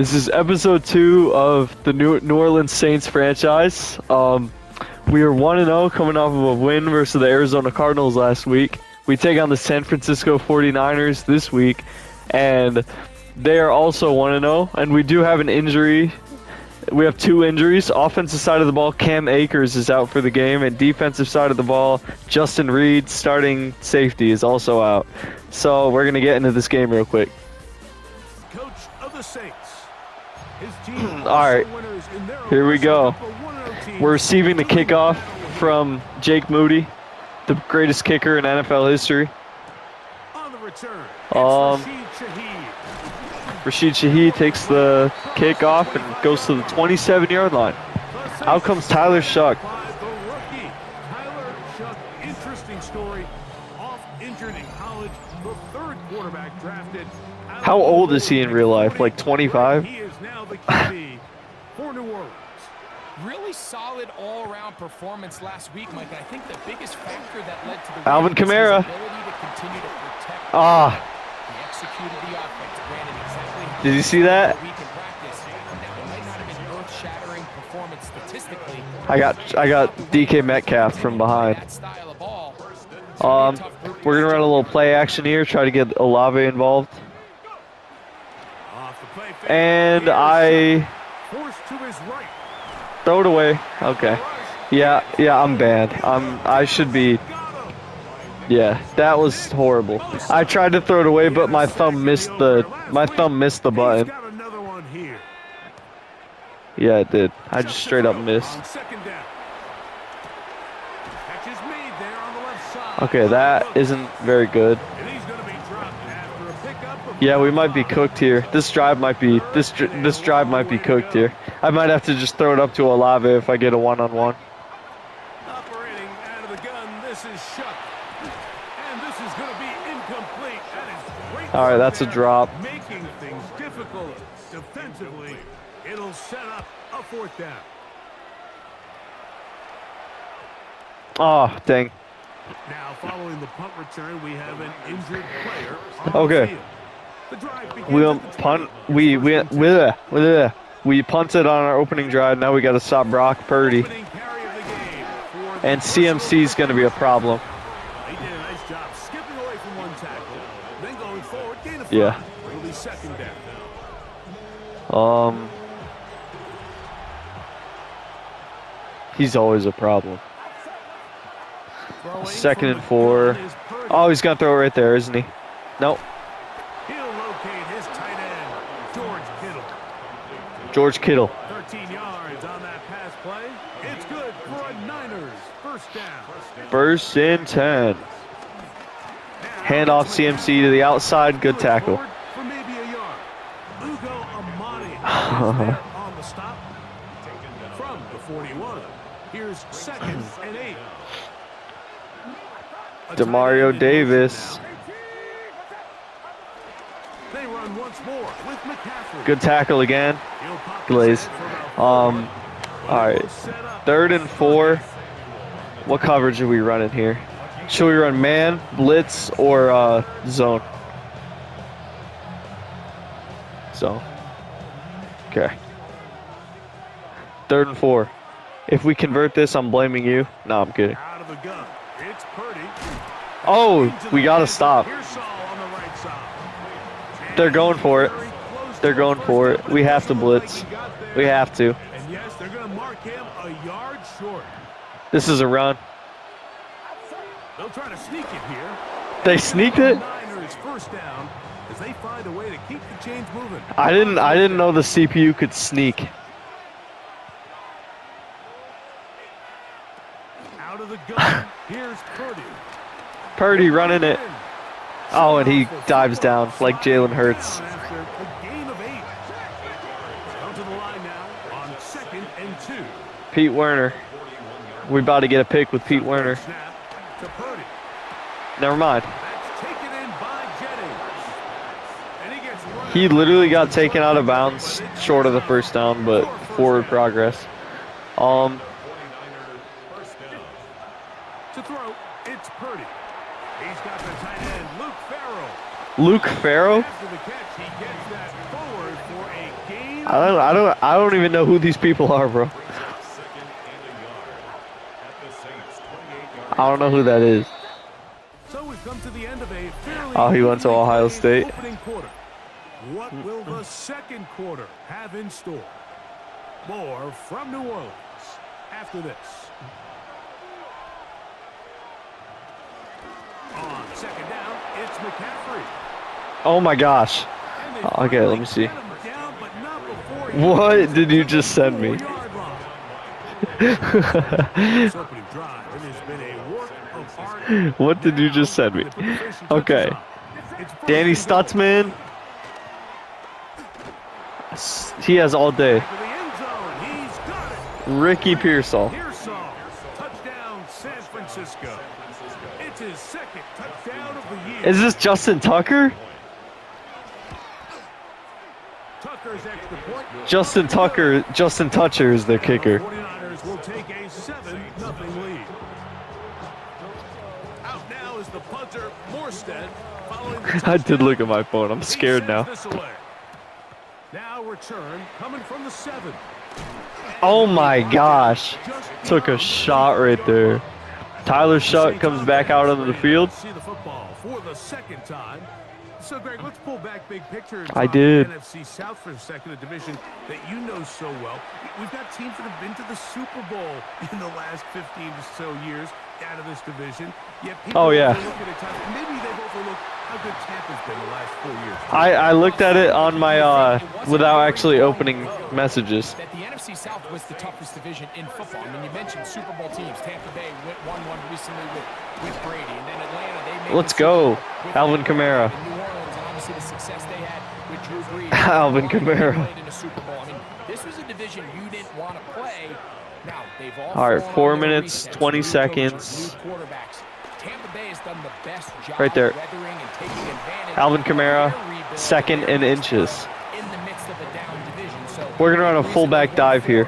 This is episode 2 of the New Orleans Saints franchise. We are 1-0 coming off of a win versus the Arizona Cardinals last week. We take on the San Francisco 49ers this week, and they are also 1-0, and we do have an injury. We have 2 injuries. Offensive side of the ball, Cam Akers is out for the game, and defensive side of the ball, Justin Reed, starting safety, is also out. So we're going to get into this game real quick. Coach of the Saints. All right, here we go. We're receiving the kickoff from Jake Moody, the greatest kicker in NFL history. On the return, Rashid Shaheed takes the kickoff and goes to the 27-yard line. Out comes Tyler Shough. Tyler Shough, interesting story. Off injured in college, the 3rd quarterback drafted. How old is he in real life? Like 25? He is now the QB for New Orleans. Really solid all-around performance last week, Mike. I think the biggest factor that led to the Alvin win was Kamara. his ability to continue to protect. He executed the offense, granted exactly how Did you see that? a week in practice. Now, it might not have been earth-shattering performance statistically. I got DK Metcalf from behind. That style of ball. We're gonna run a little play action here, try to get Olave involved. Off the play fake. And I Forced to his right. throw it away. Okay. Yeah, I'm bad. I should be. Yeah, that was horrible. I tried to throw it away, but my thumb missed the button. He's got another one here. Yeah, it did. I just straight up missed. On 2nd down. Catch is made there on the left side. Okay, that isn't very good. And he's going to be dropped after a pickup of Yeah, we might be cooked here. This drive might be cooked here. I might have to just throw it up to Olave if I get a one-on-one. operating out of the gun. This is Shough. And this is going to be incomplete. That is great. All right, that's a there, drop. Making things difficult defensively. It'll set up a 4th down. Oh, dang. Now, following the punt return, we have an injured player on Okay. the field. The drive begins at the 20. We punted on our opening drive. Now we got to stop Brock Purdy, Opening carry of the game for the and CMC is going to be a problem. He did a nice job skipping away from one tackle, then going forward, gain of 5. Yeah. It'll be 2nd down. He's always a problem. Throwing 2nd from and the 4. gun is Purdy. Oh, he's going to throw it right there, isn't he? Nope. He'll locate his tight end, George Kittle. George Kittle. 13 yards on that pass play. It's good for a Niners 1st down. 1st and 10. Hand off CMC to the outside. Good tackle. Forward for maybe a yard. Ugo Amadi is there on the stop. From the 41. Here's 2nd and 8. A tight Demario end in Davis. motion now. They run once more with McCaffrey. Good tackle again. He'll pop Glaze. his head for about 4. All right. Set up 3rd and 4. What coverage are we running here? Should we run man, blitz, or zone? Zone. Okay. 3rd and 4. If we convert this, I'm blaming you. No, I'm kidding. out of the gun. It's Purdy. Oh, we got to stop. Here's Saul on the right side. They're going for it. Very close They're to going a for first it. We have to down. blitz. He got there. We have to. And yes, they're going to mark him a yard short. This is a run. They'll try to sneak it here. They sneaked it? Niners 1st down as they find a way to keep the chains moving. I didn't know the CPU could sneak. Out of the gun. Here's Purdy. Purdy running it. Oh, and he dives down like Jalen Hurts. Down after a gain of 8. Come to the line now on 2nd and 2. Pete Werner. We're about to get a pick with Pete Werner. Snap to Purdy. Never mind. That's taken in by Jennings. And he gets run He literally got taken out of bounds short of the 1st down, but forward progress. to throw. It's Purdy. He's got the tight end, Luke Farrell. Luke Farrell? After the catch, he gets that forward for a gain I don't even know who these people are, bro. I don't know who that is. So we've come to the end of a fairly Oh, he went to evenly Ohio played State. opening quarter. What will the second quarter have in store? More from New Orleans after this. On second down, it's McCaffrey. Oh my gosh. And they Okay, finally let me see. get him down, but not before he What gets did you to just the send me? 4-yard line. This opening drive, it has been a work of art. What did you just send me? Now, they put the finishing touches Okay. on. It's first Danny and goal. Stutzman. He has all day. To the end zone, he's got it. Ricky Pearsall. Pearsall, touchdown San Francisco. It's his second touchdown of the year. Is this Justin Tucker? Tucker's extra point. Justin Tucker is the kicker. 49ers will take a 7-0 lead. Out now is the punter, Morstead, following the I did look at my phone. I'm He scared sends now. this away. Now return coming from the 7. Oh my gosh. Took a shot right there. Tyler Shutt comes back out onto the field. See the football for the second time. So, Greg, let's pull back big picture. and I talk did. NFC South for a second, a division that you know so well. We've got teams that have been to the Super Bowl in the last 15 or so years out of this division. Yet people Oh, yeah. overlook it at times. Maybe they've overlooked how good Tampa's been the last 4 years. I looked at it on my without actually opening messages. That the NFC South was the toughest division in football. I mean, you mentioned Super Bowl teams. Tampa Bay won one recently with Brady, and then Atlanta, they made Let's the Super go. Bowl with Alvin Kamara. And New Orleans, and obviously the success they had with Drew Brees. Alvin They Kamara. played in a Super Bowl. I mean, this was a division you didn't want to play. Now, they've all All right, fallen 4 on their minutes, resets, 20 new seconds. coaches, new quarterbacks. Tampa Bay has done the best job Right there. weathering and taking advantage Alvin of Kamara, their rebuild, second their and next inches. in the midst of a down division. So We're gonna run a fullback dive here.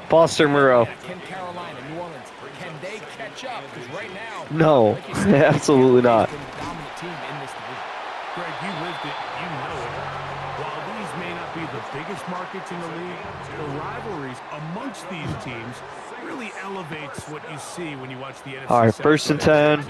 Foster Moreau. Can Carolina, New Orleans, can they catch up? Because right now, No, like you said, absolutely not. Tampa's been the dominant team in this division. Greg, you lived it, you know it. While these may not be the biggest markets in the league, the rivalries amongst these teams really elevates what you see when you watch the NFC. All right, South first and play. 10.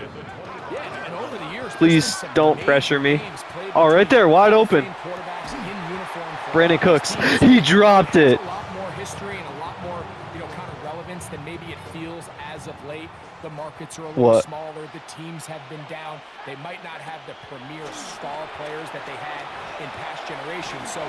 Yeah, and over the years, Please there's been some don't amazing pressure me. games played Oh, right between there, wide the open. same quarterbacks in uniform for Brandon all these Cooks. teams. He dropped it. A lot more history and a lot more, kind of relevance than maybe it feels as of late. The markets are a little What? smaller. The teams have been down. They might not have the premier star players that they had in past generations. So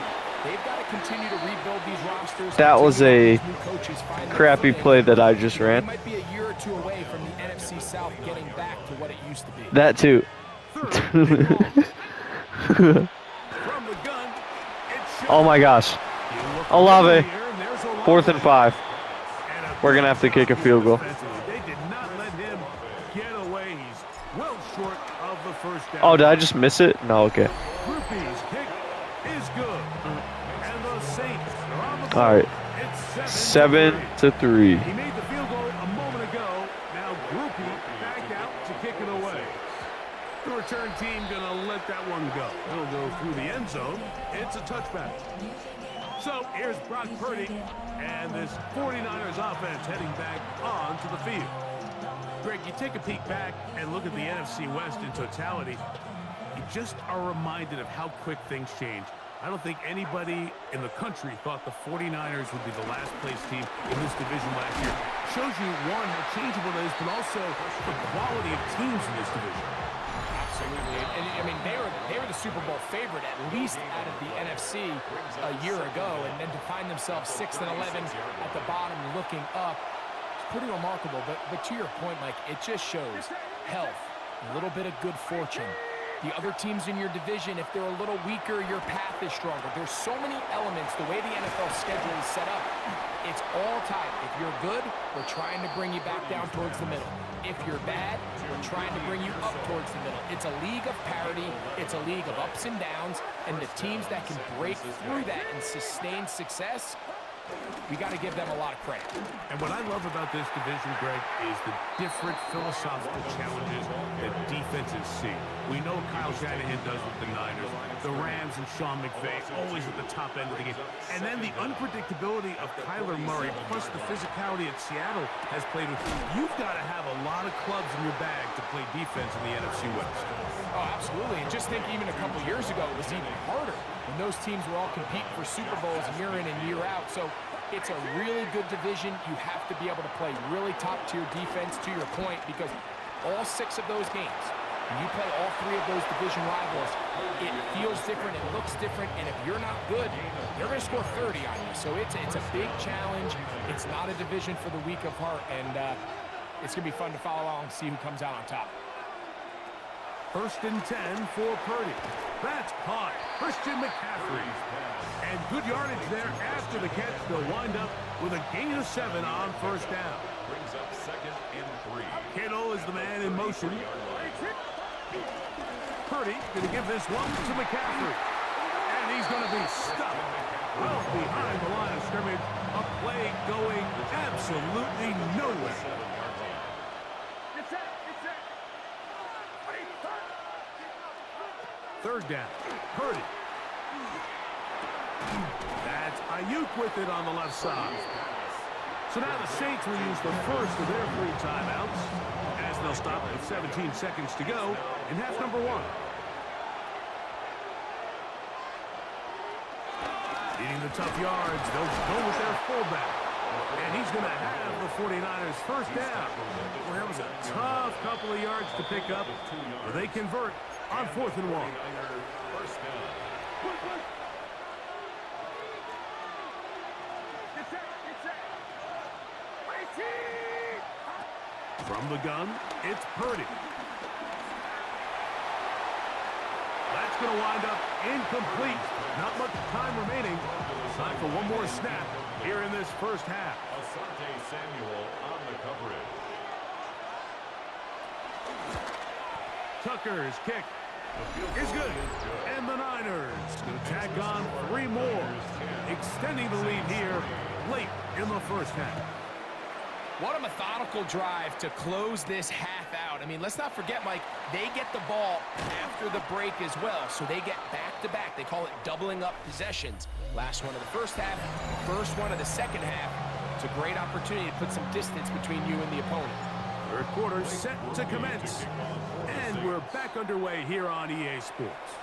they've got to continue to rebuild these rosters. That was a Continue to have these new coaches find their crappy footing. play that I just We ran. might be a year or two away from the NFC South getting back to what it used to be. That too. Third and long. From the gun, it's Oh my gosh. You look Olave. in the air, and there's Olave. 4th and 5. And a We're gonna have to kick a field goal. They did not let him get away. He's well short of the first down. Oh, did I just miss it? No, okay. Groupie's kick is good. And the Saints are on the All right. board. It's 7 to 3. He made the field goal a moment ago. Now Groupie back out to kick it away. The return team gonna let that one go. It'll go through the end zone. It's a touchback. So here's Brock Purdy and this 49ers offense heading back onto the field. Greg, you take a peek back and look at the NFC West in totality. You just are reminded of how quick things change. I don't think anybody in the country thought the 49ers would be the last place team in this division last year. Shows you, one, how changeable it is, but also the quality of teams in this division. Absolutely. And I mean, they were the Super Bowl favorite, at least out of the NFC a year ago. And then to find themselves 6 and 11 at the bottom looking up, it's pretty remarkable. But to your point, Mike, it just shows health, a little bit of good fortune. The other teams in your division, if they're a little weaker, your path is stronger. There's so many elements. The way the NFL schedule is set up, it's all tied. If you're good, we're trying to bring you back down towards the middle. If you're bad, we're trying to bring you up towards the middle. It's a league of parity. It's a league of ups and downs. And the teams that can break through that and sustain success, we got to give them a lot of credit. And what I love about this division, Greg, is the different philosophical challenges that defenses see. We know Kyle Shanahan does with the Niners, the Rams and Sean McVay always at the top end of the game. And then the unpredictability of Kyler Murray plus the physicality that Seattle has played with. You've got to have a lot of clubs in your bag to play defense in the NFC West. Oh, absolutely. And just think even a couple years ago, it was even harder when those teams were all competing for Super Bowls year in and year out. So it's a really good division. You have to be able to play really top-tier defense, to your point, because all 6 of those games, when you play all 3 of those division rivals, it feels different, it looks different, and if you're not good, they're going to score 30 on you. So it's a big challenge. It's not a division for the weak of heart, and it's going to be fun to follow along and see who comes out on top. 1st and 10 for Purdy. That's caught. Christian McCaffrey. And good yardage there after the catch. They'll wind up with a gain of 7 on 1st down. Brings up 2nd and 3. Kittle is the man in motion. Purdy going to give this one to McCaffrey. And he's going to be stuck well behind the line of scrimmage. A play going absolutely nowhere. 3rd down. Purdy. That's Ayuk with it on the left side. So now the Saints will use the first of their 3 timeouts as they'll stop with 17 seconds to go in half number 1. Needing the tough yards, they'll go with their fullback. And he's going to have the 49ers first down. Well, that was a tough couple of yards to pick up, but they convert on 4th and 1. First down. From the gun, it's Purdy. That's going to wind up incomplete. Not much time remaining. Time for one more snap here in this first half. Asante Samuel on the coverage. Tucker's kick is good. And the Niners going to tack on 3 more, extending the lead here late in the first half. What a methodical drive to close this half out. I mean, let's not forget, Mike, they get the ball after the break as well, so they get back-to-back. They call it doubling up possessions. Last one of the first half, first one of the second half. It's a great opportunity to put some distance between you and the opponent. 3rd quarter set to commence. And we're back underway here on EA Sports.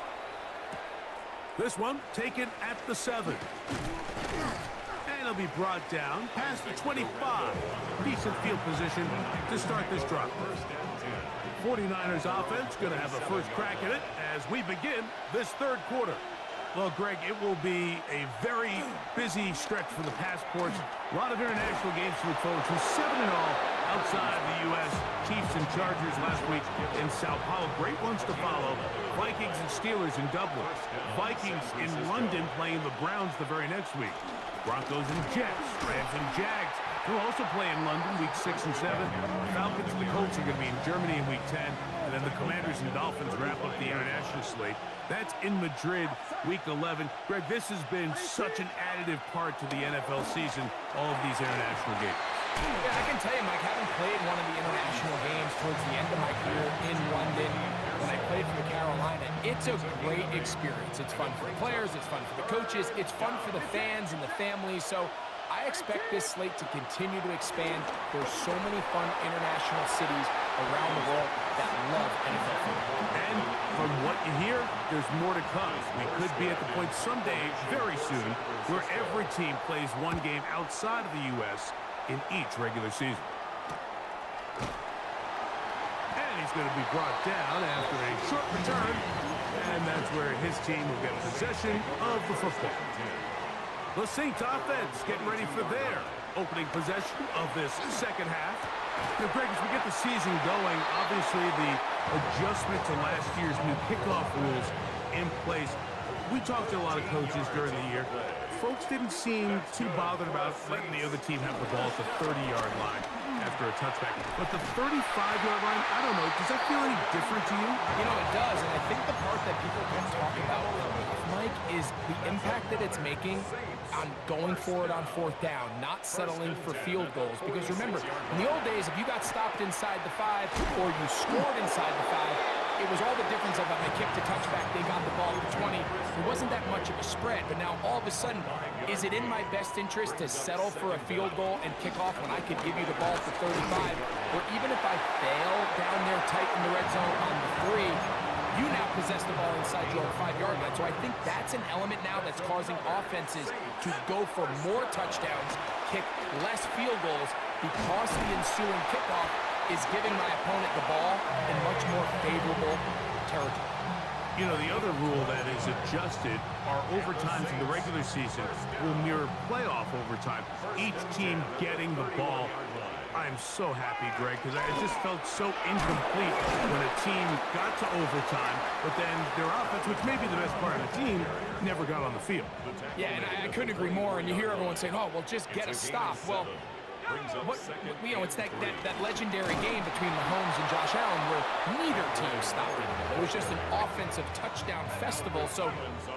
This one taken at the 7. And it'll be brought down past the 25. Decent field position to start this drive. 49ers offense going to have a first crack at it as we begin this 3rd quarter. Well, Greg, it will be a very busy stretch for the Passports. A lot of international games to look forward to. 7 in all outside the U.S. Chiefs and Chargers last week in Sao Paulo. Great ones to follow. Vikings and Steelers in Dublin. Vikings in London playing the Browns the very next week. Broncos and Jets. Rams and Jags. They'll also play in London week 6 and 7. Falcons and the Colts are going to be in Germany in week 10. And then the Commanders and Dolphins wrap up the international slate. That's in Madrid week 11. Greg, this has been such an additive part to the NFL season, all of these international games. Yeah, I can tell you, Mike, having played one of the international games towards the end of my career in London, when I played for the Carolina, it's a great experience. It's fun for the players, it's fun for the coaches, it's fun for the fans and the families. So I expect this slate to continue to expand. There's so many fun international cities around the world that love NFL football. And from what you hear, there's more to come. We could be at the point someday, very soon, where every team plays one game outside of the U.S. in each regular season. And he's going to be brought down after a short return. And that's where his team will get possession of the football. The Saints offense getting ready for their opening possession of this second half. Now, Greg, as we get the season going, obviously the adjustment to last year's new kickoff rules in place. We talked to a lot of coaches during the year. folks didn't seem too bothered about letting the other team have the ball at the 30-yard line after a touchback. But the 35-yard line, I don't know, does that feel any different to you? You know, it does, and I think the part that people don't talk about enough, Mike, is the impact that it's making on going for it on fourth down, not settling for field goals. Because remember, in the old days, if you got stopped inside the 5 or you scored inside the 5, it was all the difference of if they kicked a touchback, they got the ball at the 20. It wasn't that much of a spread, but now all of a sudden, is it in my best interest to settle for a field goal and kick off when I could give you the ball at the 35? Or even if I fail down there tight in the red zone on the 3, you now possess the ball inside your own 5-yard line. So I think that's an element now that's causing offenses to go for more touchdowns, kick less field goals, because the ensuing kickoff is giving my opponent the ball in much more favorable territory. You know, the other rule that is adjusted are overtimes in the regular season will mirror playoff overtime, each team getting the ball. I am so happy, Greg, because it just felt so incomplete when a team got to overtime, but then their offense, which may be the best part of the team, never got on the field. Yeah, and I couldn't agree more, and you hear everyone saying, oh, well, just get a stop. Well, you know, it's that legendary game between Mahomes and Josh Allen where neither team stopped anyone. It was just an offensive touchdown festival, so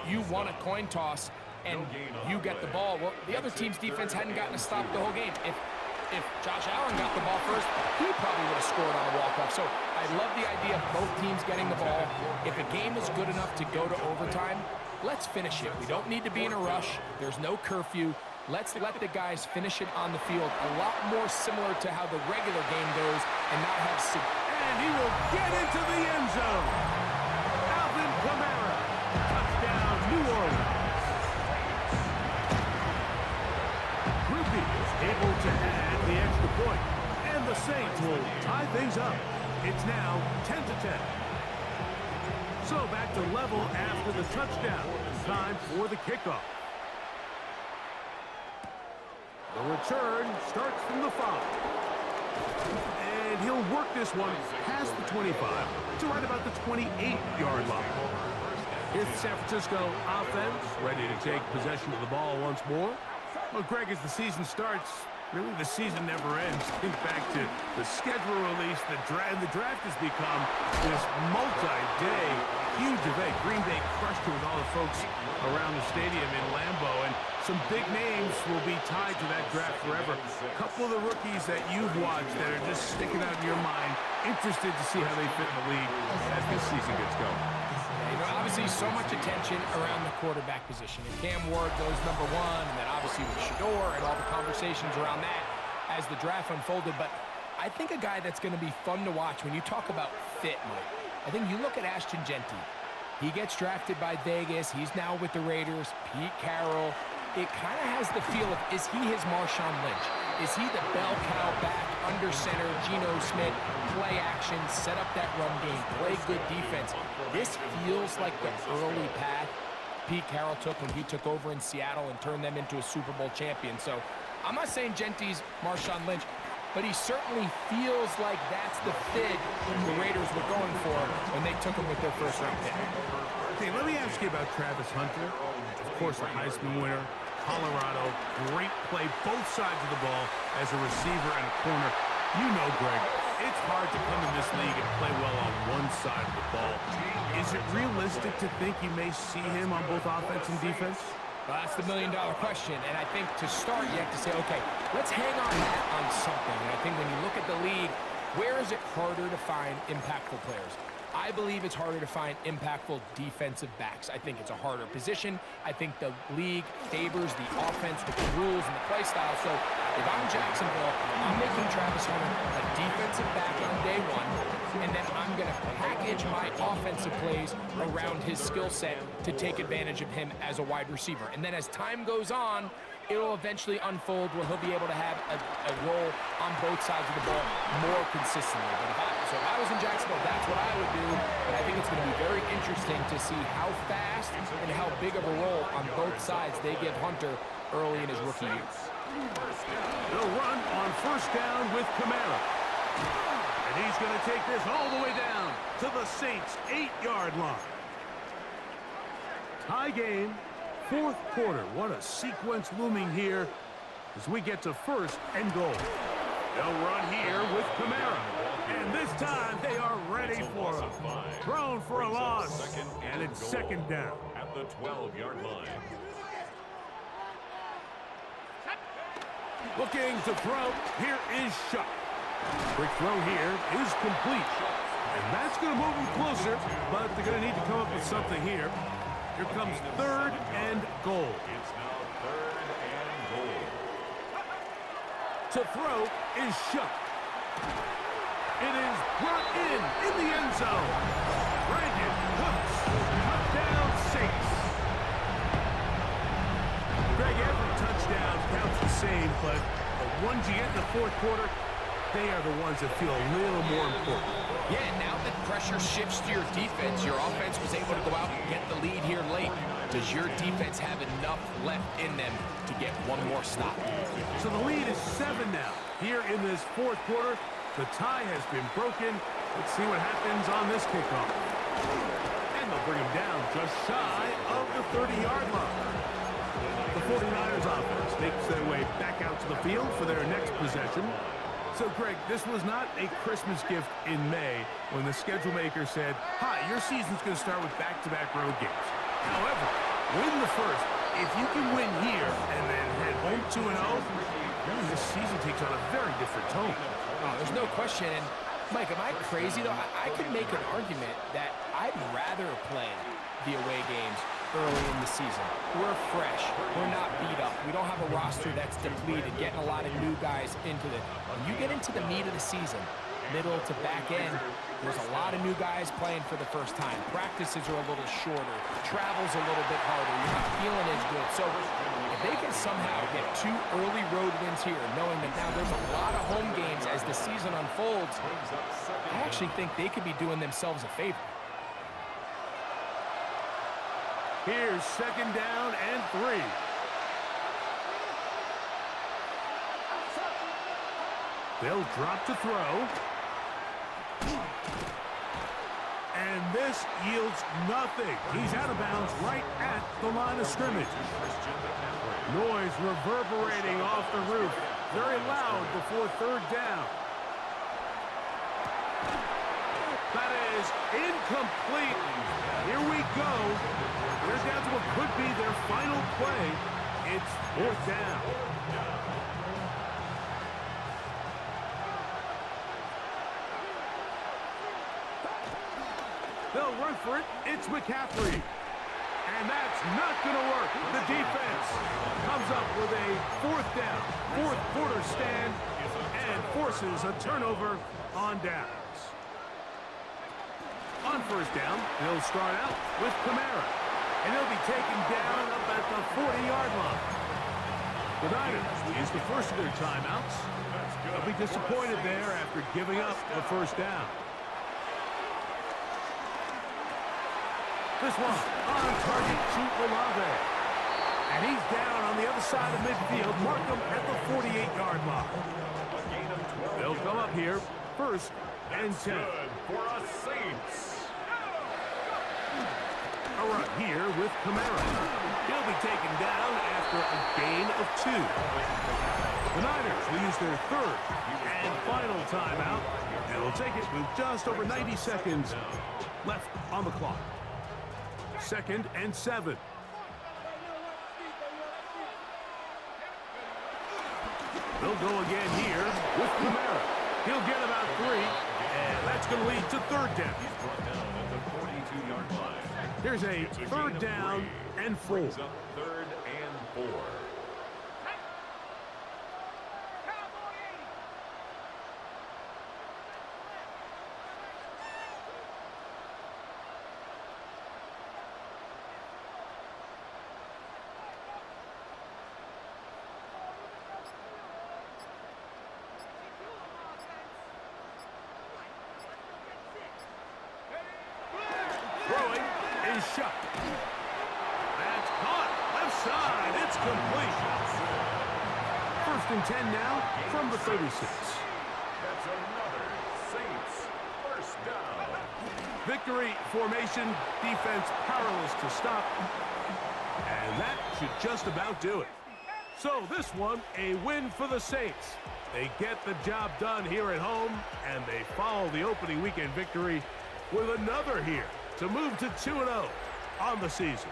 you won a coin toss and you get the ball. Well, the other team's defense hadn't gotten a stop the whole game. If Josh Allen got the ball first, he probably would have scored on a walk-off. So I love the idea of both teams getting the ball. If a game is good enough to go to overtime, let's finish it. We don't need to be in a rush. There's no curfew. Let's let the guys finish it on the field. A lot more similar to how the regular game goes and not have... And he will get into the end zone. Alvin Kamara, touchdown, New Orleans. Grupe able to add the extra point. And the Saints will tie things up. It's now 10-10. So back to level after the touchdown. Time for the kickoff. The return starts from the 5. And he'll work this one past the 25 to right about the 28-yard line. Here's the San Francisco offense ready to take possession of the ball once more. Well, Greg, as the season starts, really the season never ends. Think back to the schedule release. The draft has become this multi-day huge event. Green Bay crushed it with all the folks around the stadium in Lambeau, and some big names will be tied to that draft forever. A couple of the rookies that you've watched that are just sticking out in your mind, interested to see how they fit in the league as this season gets going. You know, obviously so much attention around the quarterback position. And Cam Ward goes #1, and then obviously with Shador and all the conversations around that as the draft unfolded. But I think a guy that's going to be fun to watch when you talk about fit, Mike, I think you look at Ashton Genty. He gets drafted by Vegas. He's now with the Raiders. Pete Carroll. It kind of has the feel of, is he his Marshawn Lynch? Is he the bell cow back, under center, Geno Smith, play action, set up that run game, play good defense? This feels like the early path Pete Carroll took when he took over in Seattle and turned them into a Super Bowl champion. So I'm not saying Genty's Marshawn Lynch, but he certainly feels like that's the fit the Raiders were going for when they took him with their first-round pick. Okay, let me ask you about Travis Hunter. Of course, the Heisman winner, Colorado, great play, both sides of the ball as a receiver and a corner. You know, Greg, it's hard to come in this league and play well on one side of the ball. Is it realistic to think you may see him on both offense and defense? Well, that's the million-dollar question, and I think to start, you have to say, okay, let's hang on that on something. And I think when you look at the league, where is it harder to find impactful players? I believe it's harder to find impactful defensive backs. I think it's a harder position. I think the league favors the offense with the rules and the play style. So if I'm Jacksonville, I'm making Travis Hunter a defensive back on day one, and then I'm going to package my offensive plays around his skill set to take advantage of him as a wide receiver. And then as time goes on, it'll eventually unfold where he'll be able to have a role on both sides of the ball more consistently. But if I was in Jacksonville, that's what I would do. But I think it's going to be very interesting to see how fast and how big of a role on both sides they give Hunter early in his rookie year. They'll run on first down with Kamara. And he's going to take this all the way down to the Saints' 8-yard line. Tie game, fourth quarter. What a sequence looming here as we get to first and goal. They'll run here with Kamara. And this time they are ready for him. Thrown for a loss. And it's second down. At the 12-yard line. Looking to throw. Here is Shuck. Quick throw here is complete. And that's going to move them closer, but they're going to need to come up with something here. Here comes third and goal. It's now third and goal. To throw is Shuck. It is brought in the end zone. Brandon Cooks. Touchdown Saints. Greg, every touchdown counts the same, but the ones you get in the fourth quarter, they are the ones that feel a little more important. Yeah, now that pressure shifts to your defense, your offense was able to go out and get the lead here late. Does your defense have enough left in them to get one more stop? So the lead is 7 now. Here in this fourth quarter, the tie has been broken. Let's see what happens on this kickoff. And they'll bring him down just shy of the 30-yard line. The 49ers offense makes their way back out to the field for their next possession. So, Greg, this was not a Christmas gift in May when the schedule maker said, hi, your season's going to start with back-to-back road games. However, win the first. If you can win here and then head home 2-0, then this season takes on a very different tone. Oh, there's no question. And, Mike, am I crazy, though? I could make an argument that I'd rather play the away games early in the season. We're fresh. We're not beat up. We don't have a roster that's depleted, getting a lot of new guys into it. When you get into the meat of the season, middle to back end, there's a lot of new guys playing for the first time. Practices are a little shorter. Travel's a little bit harder. You're not feeling as good. So if they can somehow get 2 early road wins here, knowing that now there's a lot of home games as the season unfolds, I actually think they could be doing themselves a favor. Here's second down and 3. They'll drop to throw. And this yields nothing. He's out of bounds right at the line of scrimmage. Noise reverberating off the roof. Very loud before third down. That is incomplete. Here we go. They're down to what could be their final play. It's fourth down. They'll run for it. It's McCaffrey. And that's not going to work. The defense comes up with a fourth down, fourth quarter stand, and forces a turnover on downs. On first down, they'll start out with Kamara. And he'll be taken down up at the 40-yard line. The Niners use the first of their timeouts. They'll be disappointed there after giving up the first down. This one on target to Olave. And he's down on the other side of midfield. Mark him at the 48-yard line. They'll come up here first and 10. Good for us Saints. A run here with Kamara. He'll be taken down after a gain of 2. The Niners will use their third and final timeout. And will take it with just over 90 seconds left on the clock. Second and 7. They'll go again here with Kamara. He'll get about 3, and that's going to lead to third down. Brought down at the 42-yard line. Here's a third down and 4. Brings up third and 4. Throwing is Shuck. That's caught. Left side. It's complete. First and 10 now from the 36. That's another Saints first down. Victory formation. Defense powerless to stop. And And that should just about do it. So this one, a win for the Saints. They get the job done here at home, and they follow the opening weekend victory with another here to move to 2-0 on the season.